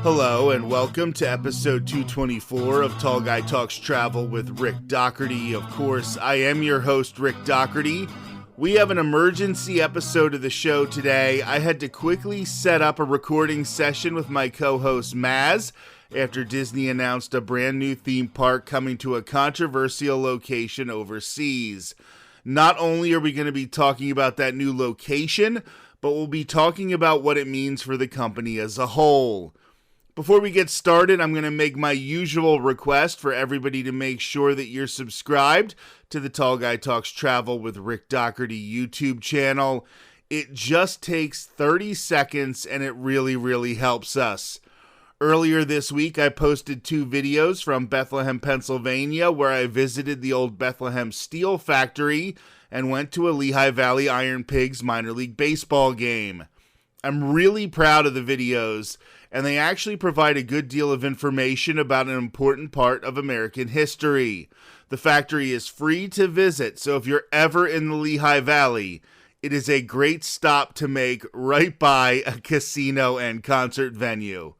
Hello and welcome to episode 224 of Tall Guy Talks Travel with Rick Doherty. Of course, I am your host, Rick Doherty. We have an emergency episode of the show today. I had to quickly set up a recording session with my co-host Maz after Disney announced a brand new theme park coming to a controversial location overseas. Not only are we going to be talking about that new location, but we'll be talking about what it means for the company as a whole. Before we get started, I'm going to make my usual request for everybody to make sure that you're subscribed to the Tall Guy Talks Travel with Rick Doherty YouTube channel. It just takes 30 seconds and it really helps us. Earlier this week, I posted 2 videos from Bethlehem, Pennsylvania, where I visited the old Bethlehem Steel Factory and went to a Lehigh Valley Iron Pigs minor league baseball game. I'm really proud of the videos, and they actually provide a good deal of information about an important part of American history. The factory is free to visit, so if you're ever in the Lehigh Valley, it is a great stop to make right by a casino and concert venue.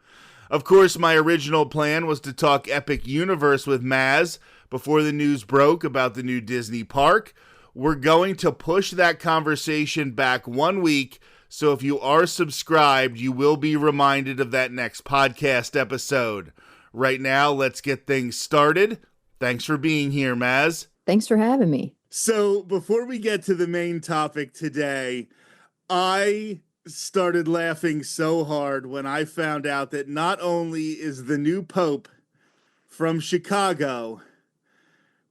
Of course, my original plan was to talk Epic Universe with Maz before the news broke about the new Disney park. We're going to push that conversation back 1 week, so if you are subscribed, you will be reminded of that next podcast episode. Right now, let's get things started. Thanks for being here, Maz. Thanks for having me. So before we get to the main topic today, I started laughing so hard when I found out that not only is the new Pope from Chicago,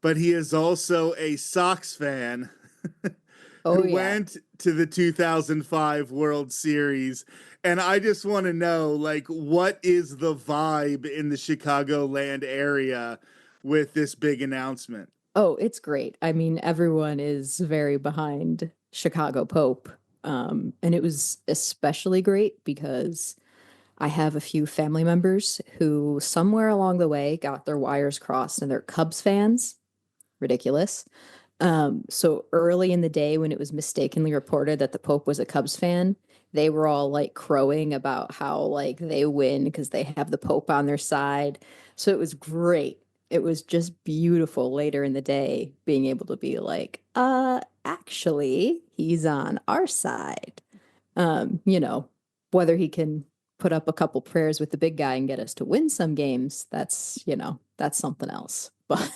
but he is also a Sox fan who went to the 2005 World Series. And I just want to know, what is the vibe in the Chicagoland area with this big announcement? Oh, it's great. I mean, everyone is very behind Chicago Pope. And it was especially great because I have a few family members who somewhere along the way got their wires crossed and they're Cubs fans. Ridiculous. So early in the day when it was mistakenly reported that the Pope was a Cubs fan, they were all crowing about how they win because they have the Pope on their side. So it was great. It was just beautiful later in the day being able to be actually he's on our side. Whether he can put up a couple prayers with the big guy and get us to win some games, that's something else. But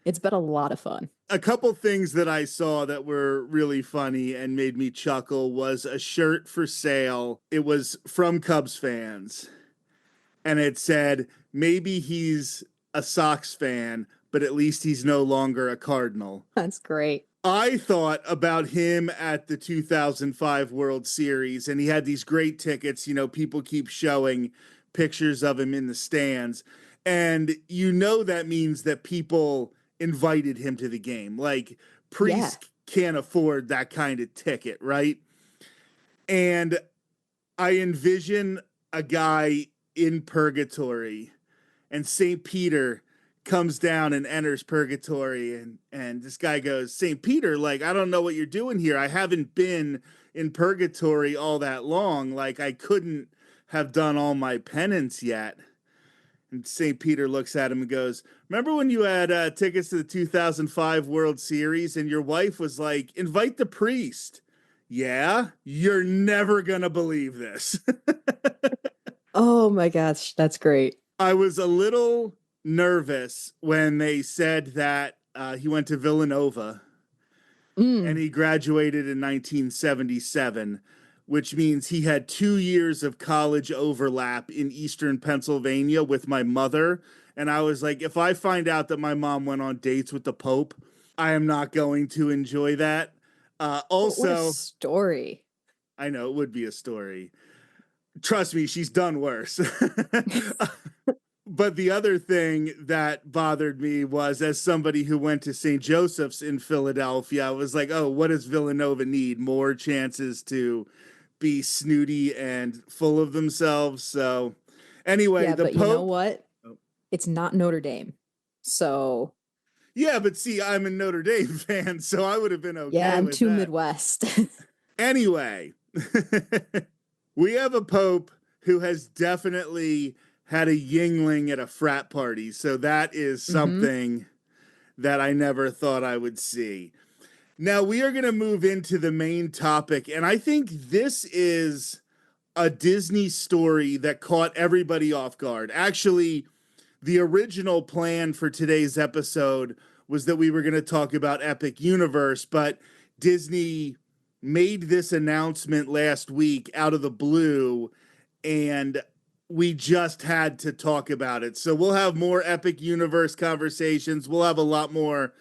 it's been a lot of fun. A couple things that I saw that were really funny and made me chuckle was a shirt for sale. It was from Cubs fans. And it said, maybe he's a Sox fan, but at least he's no longer a Cardinal. That's great. I thought about him at the 2005 World Series, and he had these great tickets. People keep showing pictures of him in the stands. And that means that people invited him to the game. Priest can't afford that kind of ticket, right? And I envision a guy in purgatory, and St. Peter comes down and enters purgatory, and this guy goes, St. Peter, I don't know what you're doing here. I haven't been in purgatory all that long. I couldn't have done all my penance yet. And St. Peter looks at him and goes, remember when you had tickets to the 2005 World Series and your wife was like, invite the priest? Yeah, you're never going to believe this. Oh my gosh, that's great. I was a little nervous when they said that he went to Villanova and he graduated in 1977. Which means he had 2 years of college overlap in Eastern Pennsylvania with my mother. And I was like, if I find out that my mom went on dates with the Pope, I am not going to enjoy that. Also, what a story. I know, it would be a story. Trust me, she's done worse. But the other thing that bothered me was, as somebody who went to St. Joseph's in Philadelphia, I was like, oh, what does Villanova need? More chances to be snooty and full of themselves. So anyway, yeah, the but Pope... you know what? It's not Notre Dame. So yeah, but see, I'm a Notre Dame fan, so I would have been okay. Yeah, I'm with too that. Midwest. Anyway, we have a Pope who has definitely had a Yingling at a frat party. So that is Mm-hmm. something that I never thought I would see. Now we are going to move into the main topic, and I think this is a Disney story that caught everybody off guard. Actually, the original plan for today's episode was that we were going to talk about Epic Universe, but Disney made this announcement last week out of the blue, and we just had to talk about it. So we'll have more Epic Universe conversations. We'll have a lot more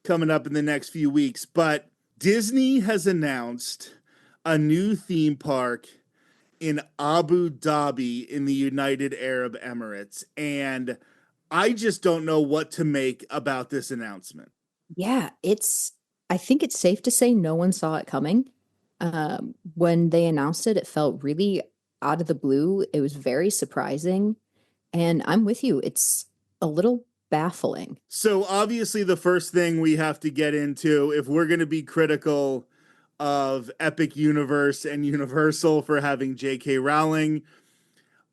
coming up in the next few weeks, but Disney has announced a new theme park in Abu Dhabi in the United Arab Emirates. And I just don't know what to make about this announcement. Yeah, I think it's safe to say no one saw it coming. When they announced it, it felt really out of the blue. It was very surprising. And I'm with you. It's a little baffling. So, obviously, the first thing we have to get into, if we're going to be critical of Epic Universe and Universal for having J.K. Rowling,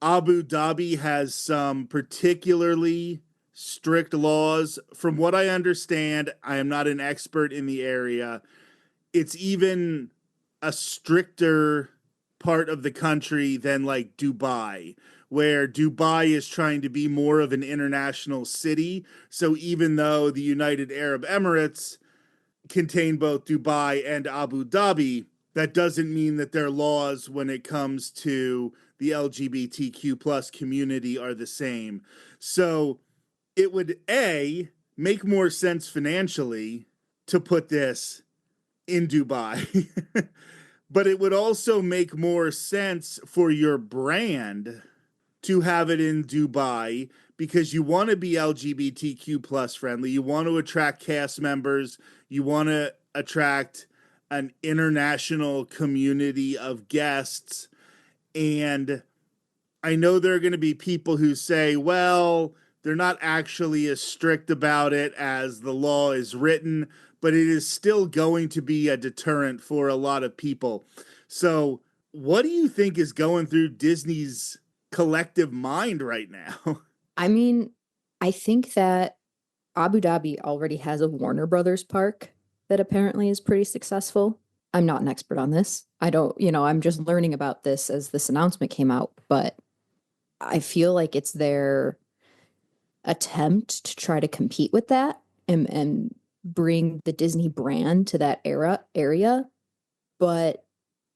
Abu Dhabi has some particularly strict laws. From what I understand, I am not an expert in the area. It's even a stricter part of the country than like Dubai, where Dubai is trying to be more of an international city. So even though the United Arab Emirates contain both Dubai and Abu Dhabi, that doesn't mean that their laws when it comes to the LGBTQ plus community are the same. So it would A, make more sense financially to put this in Dubai, but it would also make more sense for your brand to have it in Dubai because you want to be LGBTQ plus friendly. You want to attract cast members. You want to attract an international community of guests. And I know there are going to be people who say, well, they're not actually as strict about it as the law is written, but it is still going to be a deterrent for a lot of people. So, what do you think is going through Disney's collective mind right now? I mean, I think that Abu Dhabi already has a Warner Brothers park that apparently is pretty successful. I'm not an expert on this. I don't, I'm just learning about this as this announcement came out, but I feel like it's their attempt to try to compete with that and bring the Disney brand to that area. But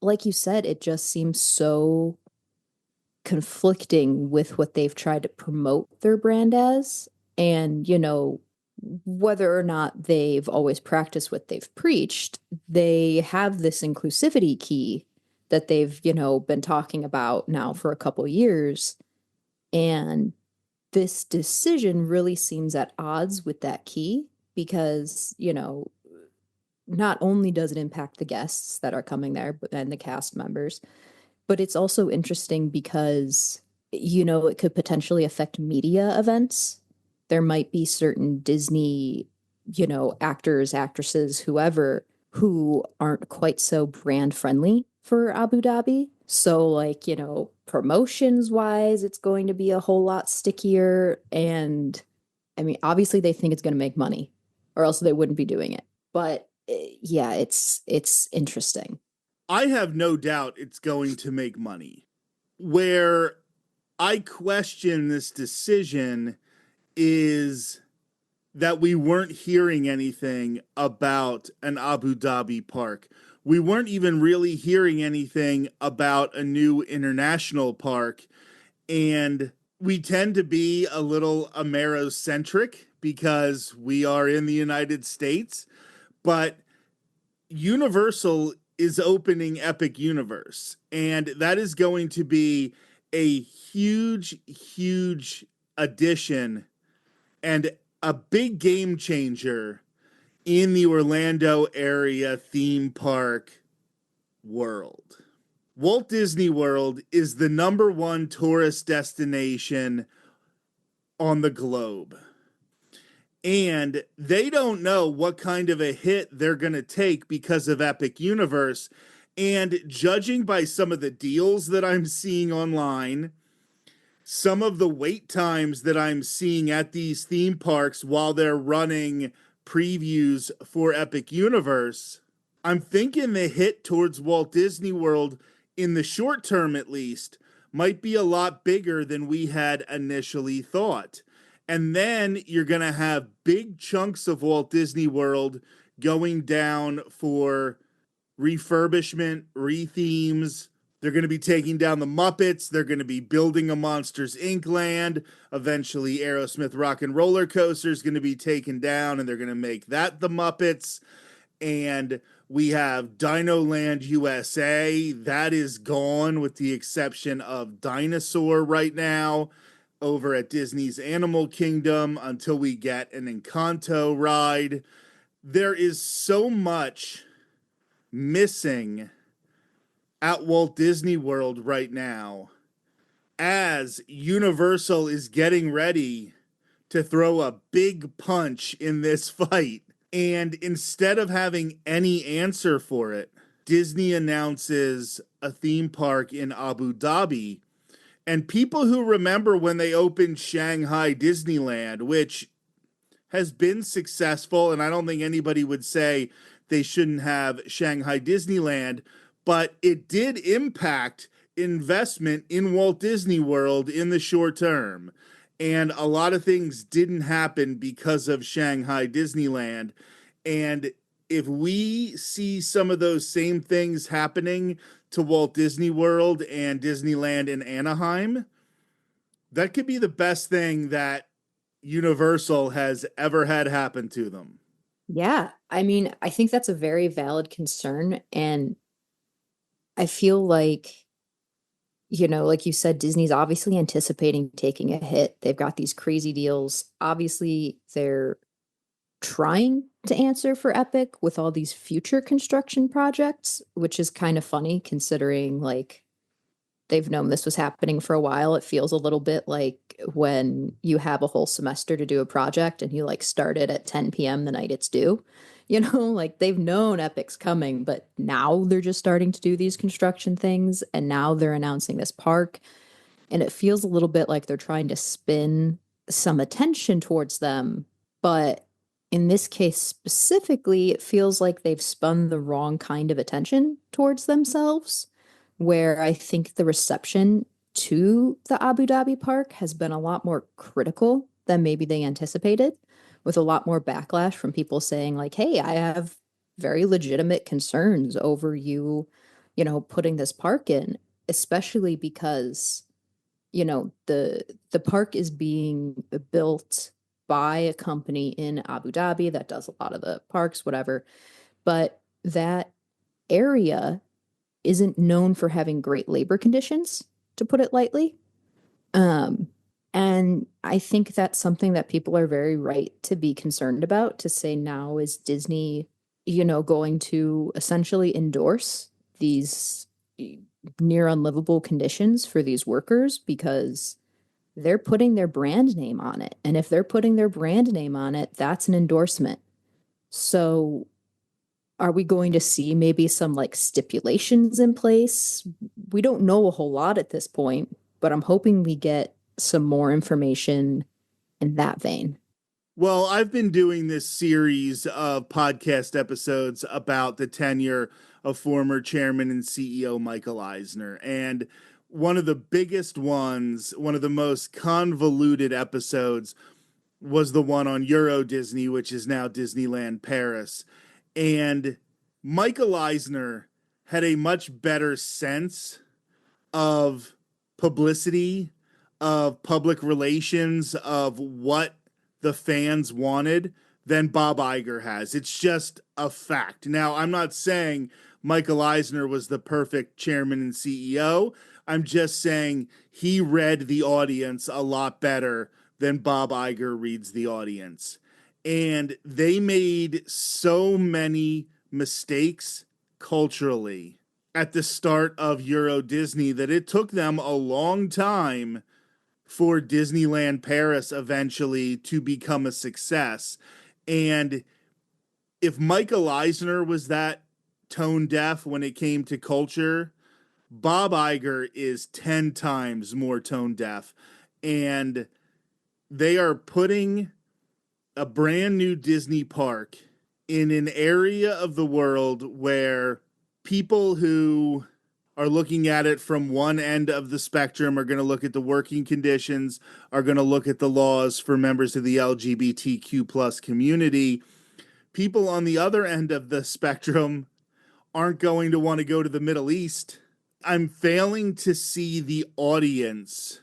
like you said, it just seems so conflicting with what they've tried to promote their brand as. And, whether or not they've always practiced what they've preached, they have this inclusivity key that they've, been talking about now for a couple years. And this decision really seems at odds with that key because, not only does it impact the guests that are coming there and the cast members, but it's also interesting because, it could potentially affect media events. There might be certain Disney, actors, actresses, whoever, who aren't quite so brand friendly for Abu Dhabi. So, like, promotions wise, it's going to be a whole lot stickier. And I mean, obviously, they think it's going to make money, or else they wouldn't be doing it. But yeah, it's interesting. I have no doubt it's going to make money. Where I question this decision is that we weren't hearing anything about an Abu Dhabi park. We weren't even really hearing anything about a new international park. And we tend to be a little Amerocentric because we are in the United States. But Universal is opening Epic Universe, and that is going to be a huge, huge addition and a big game changer in the Orlando area theme park world. Walt Disney World is the number one tourist destination on the globe. And they don't know what kind of a hit they're going to take because of Epic Universe. And judging by some of the deals that I'm seeing online, some of the wait times that I'm seeing at these theme parks while they're running previews for Epic Universe, I'm thinking the hit towards Walt Disney World, in the short term at least, might be a lot bigger than we had initially thought. And then you're going to have big chunks of Walt Disney World going down for refurbishment, rethemes. They're going to be taking down the Muppets. They're going to be building a Monsters Inc. land. Eventually, Aerosmith Rock and Roller Coaster is going to be taken down, and they're going to make that the Muppets. And we have Dino Land USA. That is gone with the exception of Dinosaur right now over at Disney's Animal Kingdom until we get an Encanto ride. There is so much missing at Walt Disney World right now as Universal is getting ready to throw a big punch in this fight. And instead of having any answer for it, Disney announces a theme park in Abu Dhabi. And people who remember when they opened Shanghai Disneyland, which has been successful, and I don't think anybody would say they shouldn't have Shanghai Disneyland, but it did impact investment in Walt Disney World in the short term. And a lot of things didn't happen because of Shanghai Disneyland. And if we see some of those same things happening to Walt Disney World and Disneyland in Anaheim, that could be the best thing that Universal has ever had happen to them. Yeah, I mean, I think that's a very valid concern. And I feel like, like you said, Disney's obviously anticipating taking a hit. They've got these crazy deals. Obviously, they're trying to answer for Epic with all these future construction projects, which is kind of funny considering like they've known this was happening for a while. It feels a little bit like when you have a whole semester to do a project and you like start it at 10 p.m. the night it's due. Like they've known Epic's coming, but now they're just starting to do these construction things and now they're announcing this park. And it feels a little bit like they're trying to spin some attention towards them. But in this case specifically, it feels like they've spun the wrong kind of attention towards themselves, where I think the reception to the Abu Dhabi park has been a lot more critical than maybe they anticipated, with a lot more backlash from people saying, like, hey, I have very legitimate concerns over you, putting this park in, especially because, the park is being built by a company in Abu Dhabi that does a lot of the parks, whatever. But that area isn't known for having great labor conditions, to put it lightly. Um, and I think that's something that people are very right to be concerned about, to say now is Disney, going to essentially endorse these near unlivable conditions for these workers because they're putting their brand name on it. And if they're putting their brand name on it, that's an endorsement. So are we going to see maybe some like stipulations in place? We don't know a whole lot at this point, but I'm hoping we get some more information in that vein. Well, I've been doing this series of podcast episodes about the tenure of former chairman and CEO Michael Eisner. And one of the biggest ones, one of the most convoluted episodes, was the one on Euro Disney, which is now Disneyland Paris. And Michael Eisner had a much better sense of publicity, of public relations, of what the fans wanted than Bob Iger has. It's just a fact. Now, I'm not saying Michael Eisner was the perfect chairman and CEO. I'm just saying he read the audience a lot better than Bob Iger reads the audience. And they made so many mistakes culturally at the start of Euro Disney that it took them a long time for Disneyland Paris eventually to become a success. And if Michael Eisner was that tone deaf when it came to culture, Bob Iger is 10 times more tone deaf. And they are putting a brand new Disney park in an area of the world where people who are looking at it from one end of the spectrum are going to look at the working conditions, are going to look at the laws for members of the LGBTQ plus community. People on the other end of the spectrum aren't going to want to go to the Middle East. I'm failing to see the audience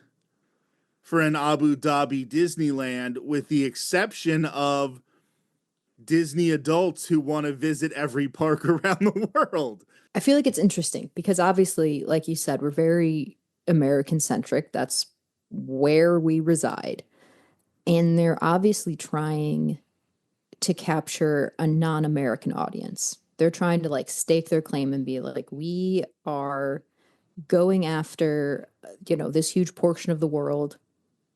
for an Abu Dhabi Disneyland, with the exception of Disney adults who want to visit every park around the world. I feel like it's interesting because obviously, like you said, we're very American centric. That's where we reside. And they're obviously trying to capture a non-American audience. They're trying to like stake their claim and be like, we are going after, this huge portion of the world.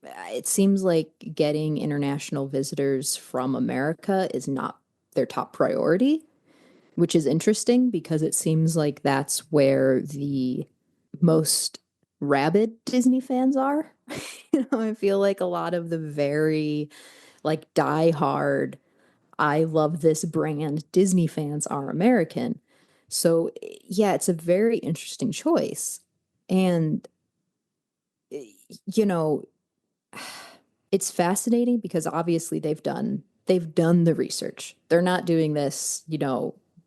It seems like getting international visitors from America is not their top priority, which is interesting because it seems like that's where the most rabid Disney fans are. I feel like a lot of the very like diehard, I love this brand Disney fans are American. So, yeah, it's a very interesting choice. And, you know, it's fascinating because obviously they've done the research. They're not doing this,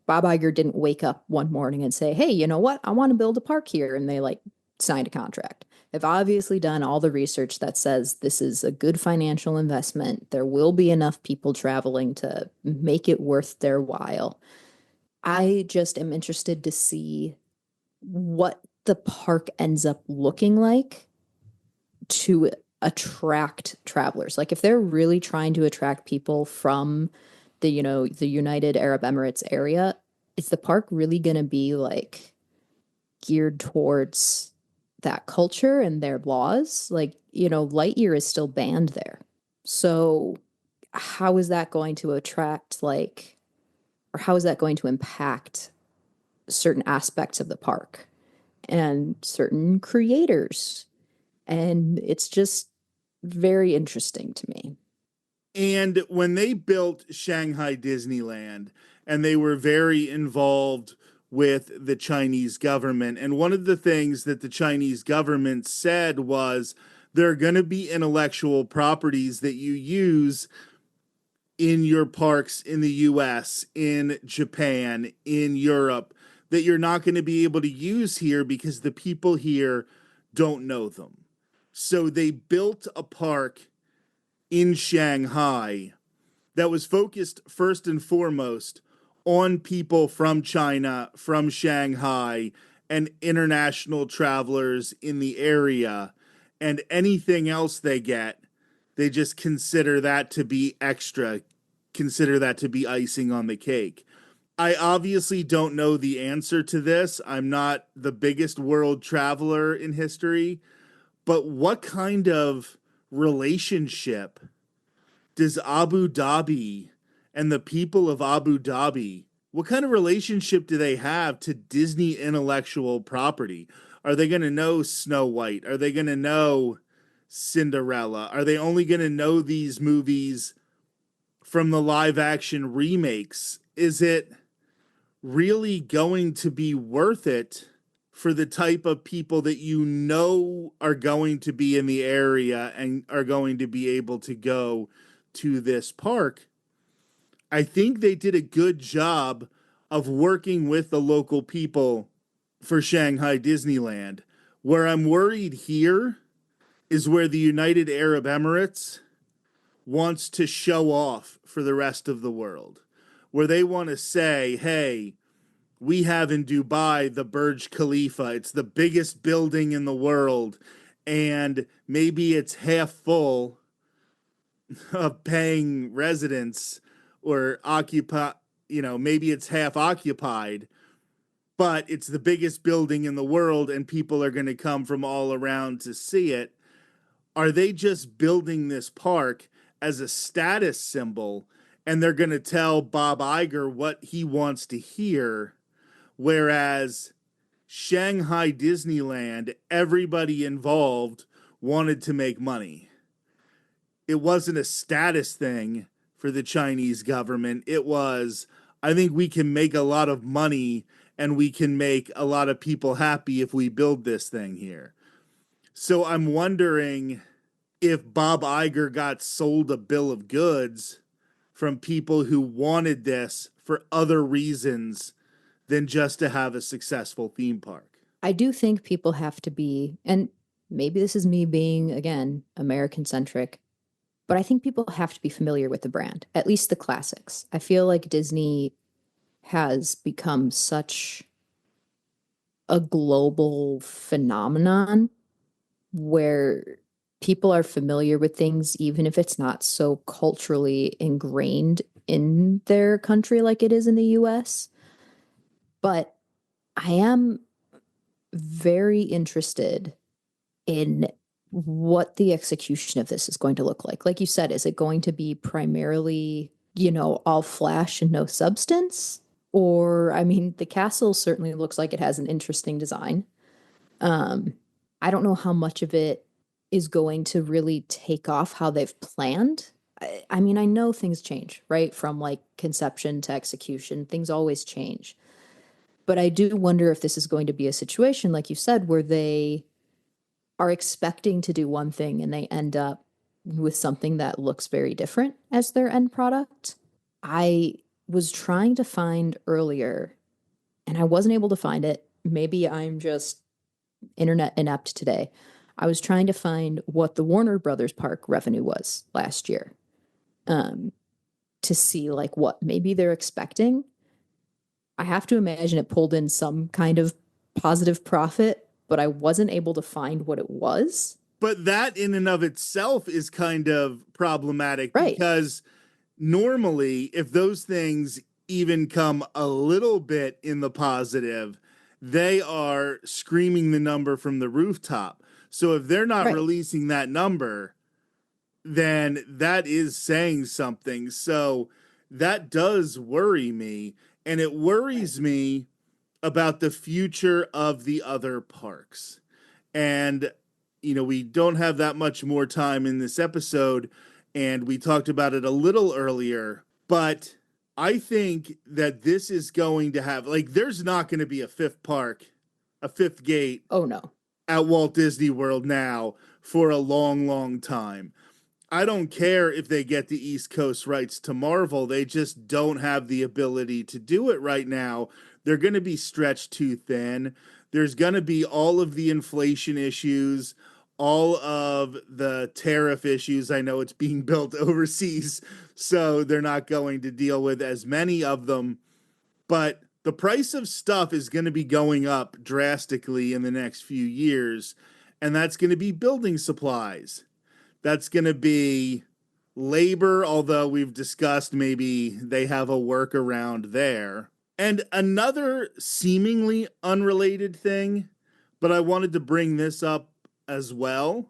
Bob Iger didn't wake up one morning and say, "Hey, you know what? I want to build a park here." And they like signed a contract. They've obviously done all the research that says this is a good financial investment. There will be enough people traveling to make it worth their while. I just am interested to see what the park ends up looking like to attract travelers. Like if they're really trying to attract people from the United Arab Emirates area, is the park really going to be like geared towards that culture and their laws? Like, Lightyear is still banned there. So how is that going to attract or how is that going to impact certain aspects of the park and certain creators? And it's just very interesting to me. And when they built Shanghai Disneyland, and they were very involved with the Chinese government, and one of the things that the Chinese government said was there are going to be intellectual properties that you use in your parks in the US, in Japan, in Europe, that you're not going to be able to use here because the people here don't know them. So they built a park in Shanghai that was focused first and foremost on people from China, from Shanghai, and international travelers in the area. And anything else they get, they just consider that to be extra, consider that to be icing on the cake. I obviously don't know the answer to this. I'm not the biggest world traveler in history, but what kind of relationship does Abu Dhabi and the people of Abu Dhabi, what kind of relationship do they have to Disney intellectual property? Are they going to know Snow White? Are they going to know Cinderella? Are they only going to know these movies from the live action remakes? Is it really going to be worth it for the type of people that are going to be in the area and are going to be able to go to this park? I think they did a good job of working with the local people for Shanghai Disneyland. Where I'm worried here is where the United Arab Emirates wants to show off for the rest of the world, where they want to say, hey, we have in Dubai the Burj Khalifa. It's the biggest building in the world, and maybe it's half full of paying residents or maybe it's half occupied, but it's the biggest building in the world and people are going to come from all around to see it. Are they just building this park as a status symbol and they're going to tell Bob Iger what he wants to hear? Whereas Shanghai Disneyland, everybody involved wanted to make money. It wasn't a status thing for the Chinese government. It was, I think we can make a lot of money and we can make a lot of people happy if we build this thing here. So I'm wondering if Bob Iger got sold a bill of goods from people who wanted this for other reasons than just to have a successful theme park. I do think people have to be, and maybe this is me being, again, American centric, but I think people have to be familiar with the brand, at least the classics. I feel like Disney has become such a global phenomenon where people are familiar with things, even if it's not so culturally ingrained in their country like it is in the US. But I am very interested in what the execution of this is going to look like. Like you said, is it going to be primarily, all flash and no substance? Or, I mean, the castle certainly looks like it has an interesting design. Um, I don't know how much of it is going to really take off how they've planned. I mean, I know things change, right? From like conception to execution, things always change. But I do wonder if this is going to be a situation, like you said, where they are expecting to do one thing and they end up with something that looks very different as their end product. I was trying to find earlier and I wasn't able to find it. Maybe I'm just internet inept today. I was trying to find what the Warner Brothers park revenue was last year, um, to see like what maybe they're expecting. I have to imagine it pulled in some kind of positive profit, but I wasn't able to find what it was. But that in and of itself is kind of problematic Right. because normally, if those things even come a little bit in the positive, they are screaming the number from the rooftop. So if they're not Right. releasing that number, then that is saying something. So that does worry me. And it worries me about the future of the other parks. And, we don't have that much more time in this episode, and we talked about it a little earlier, but I think that this is going to have, like, there's not going to be a fifth park, a fifth gate Oh no. at Walt Disney World now for a long, long time. I don't care if they get the East Coast rights to Marvel. They just don't have the ability to do it right now. They're going to be stretched too thin. There's going to be all of the inflation issues, all of the tariff issues. I know it's being built overseas, so they're not going to deal with as many of them. But the price of stuff is going to be going up drastically in the next few years, and that's going to be building supplies. That's going to be labor, although we've discussed maybe they have a workaround there. And another seemingly unrelated thing, but I wanted to bring this up as well.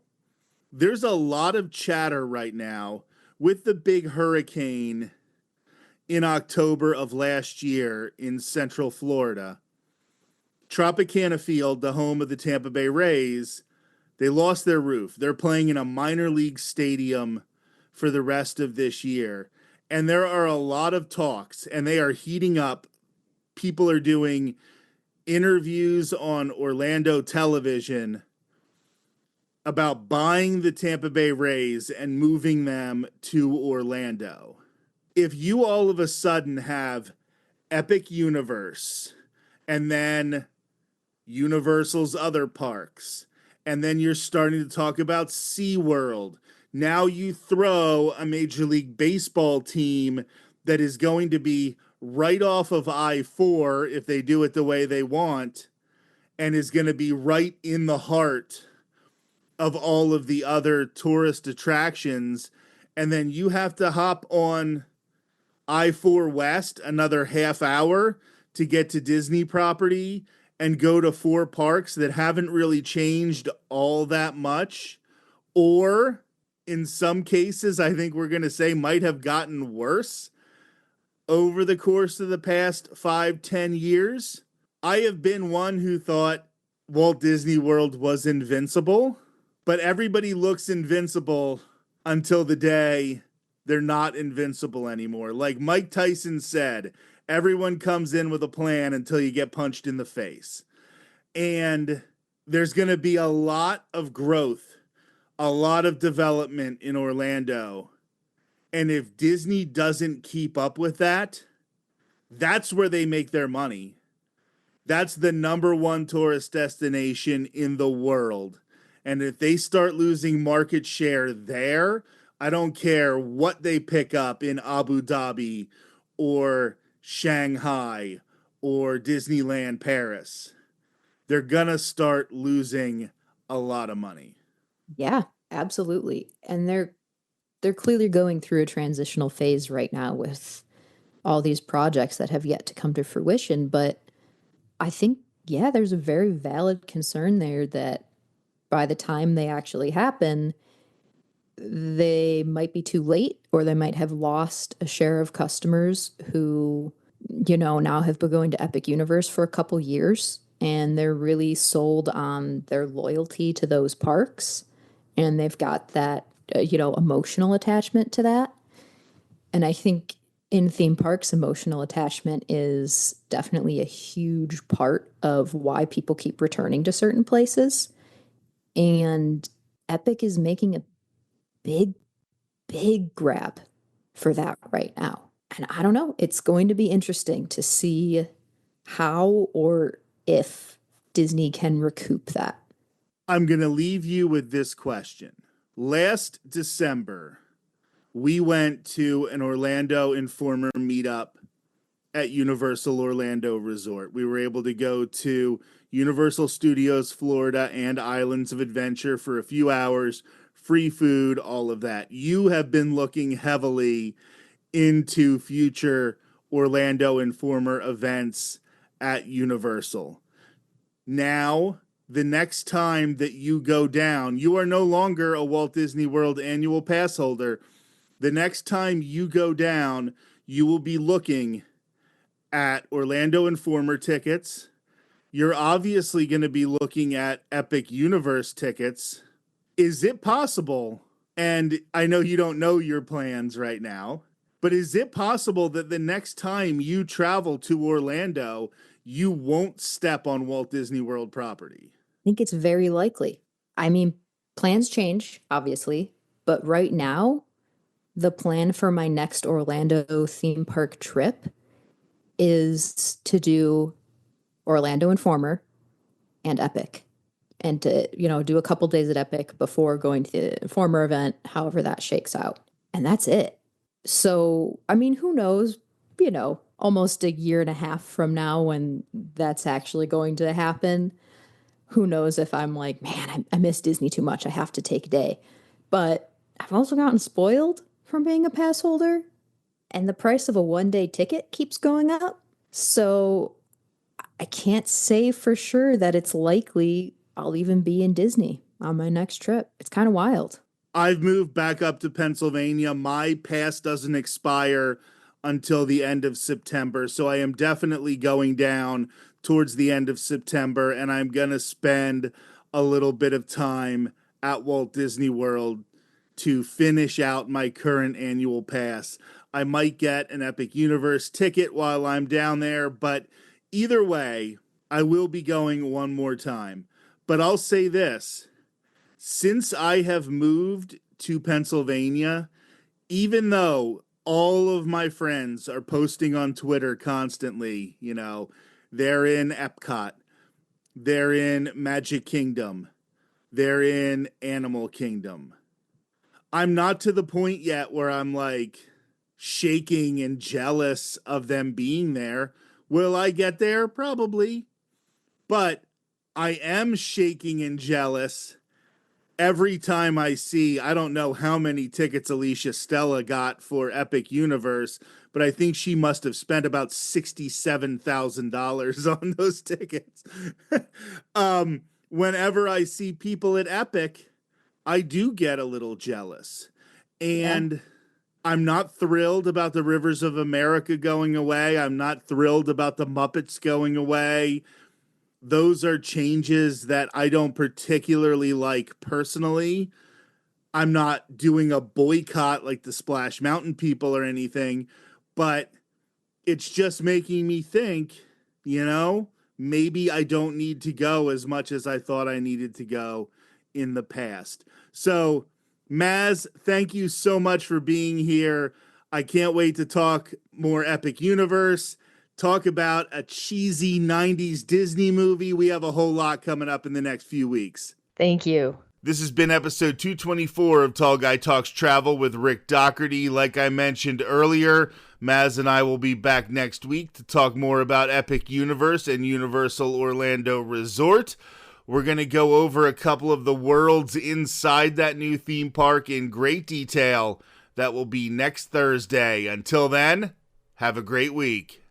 There's a lot of chatter right now with the big hurricane in October of last year in Central Florida. Tropicana Field, the home of the Tampa Bay Rays, they lost their roof. They're playing in a minor league stadium for the rest of this year. And there are a lot of talks, and they are heating up. People are doing interviews on Orlando television about buying the Tampa Bay Rays and moving them to Orlando. If you all of a sudden have Epic Universe and then Universal's other parks, and then you're starting to talk about SeaWorld. Now you throw a Major League Baseball team that is going to be right off of I-4 if they do it the way they want, and is going to be right in the heart of all of the other tourist attractions. And then you have to hop on I-4 West another half hour to get to Disney property and go to four parks that haven't really changed all that much, or in some cases, I think we're going to say might have gotten worse over the course of the past 5-10 years. I have been one who thought Walt Disney World was invincible, but everybody looks invincible until the day they're not invincible anymore. Like Mike Tyson said, everyone comes in with a plan until you get punched in the face. And there's going to be a lot of growth, a lot of development in Orlando. And if Disney doesn't keep up with that, that's where they make their money. That's the number one tourist destination in the world. And if they start losing market share there, I don't care what they pick up in Abu Dhabi or Shanghai or Disneyland Paris. They're going to start losing a lot of money. Yeah, absolutely. And they're clearly going through a transitional phase right now with all these projects that have yet to come to fruition, but I think yeah, there's a very valid concern there that by the time they actually happen, they might be too late or they might have lost a share of customers who, now have been going to Epic Universe for a couple years and they're really sold on their loyalty to those parks and they've got that, emotional attachment to that. And I think in theme parks, emotional attachment is definitely a huge part of why people keep returning to certain places. And Epic is making a big, big grab for that right now. And I don't know, it's going to be interesting to see how or if Disney can recoup that. I'm going to leave you with this question. Last December, we went to an Orlando Informer meetup at Universal Orlando Resort. We were able to go to Universal Studios Florida and Islands of Adventure for a few hours, free food, all of that. You have been looking heavily into future Orlando Informer events at Universal. Now, the next time that you go down, you are no longer a Walt Disney World annual pass holder. The next time you go down, you will be looking at Orlando Informer tickets. You're obviously going to be looking at Epic Universe tickets. Is it possible, and I know you don't know your plans right now, but is it possible that the next time you travel to Orlando, you won't step on Walt Disney World property? I think it's very likely. I mean, plans change, obviously, but right now, the plan for my next Orlando theme park trip is to do Orlando Informer and Epic and to, do a couple days at Epic before going to the Informer event, however that shakes out. And that's it. So, I mean, who knows, almost a year and a half from now when that's actually going to happen. Who knows if I'm like, man, I miss Disney too much. I have to take a day. But I've also gotten spoiled from being a pass holder, and the price of a 1 day ticket keeps going up. So I can't say for sure that it's likely I'll even be in Disney on my next trip. It's kind of wild. I've moved back up to Pennsylvania. My pass doesn't expire until the end of September, so I am definitely going down towards the end of September, and I'm going to spend a little bit of time at Walt Disney World to finish out my current annual pass. I might get an Epic Universe ticket while I'm down there, but either way, I will be going one more time. But I'll say this. Since I have moved to Pennsylvania, even though all of my friends are posting on Twitter constantly, they're in Epcot, they're in Magic Kingdom, they're in Animal Kingdom. I'm not to the point yet where I'm like shaking and jealous of them being there. Will I get there? Probably. But I am shaking and jealous every time I see, I don't know how many tickets Alicia Stella got for Epic Universe, but I think she must have spent about $67,000 on those tickets. Whenever I see people at Epic, I do get a little jealous. Yeah. And I'm not thrilled about the Rivers of America going away. I'm not thrilled about the Muppets going away. Those are changes that I don't particularly like personally. I'm not doing a boycott like the Splash Mountain people or anything, but it's just making me think, maybe I don't need to go as much as I thought I needed to go in the past. So, Maz, thank you so much for being here. I can't wait to talk more Epic Universe, talk about a cheesy 90s Disney movie. We have a whole lot coming up in the next few weeks. Thank you. This has been episode 224 of Tall Guy Talks Travel with Rick Doherty. Like I mentioned earlier, Maz and I will be back next week to talk more about Epic Universe and Universal Orlando Resort. We're going to go over a couple of the worlds inside that new theme park in great detail. That will be next Thursday. Until then, have a great week.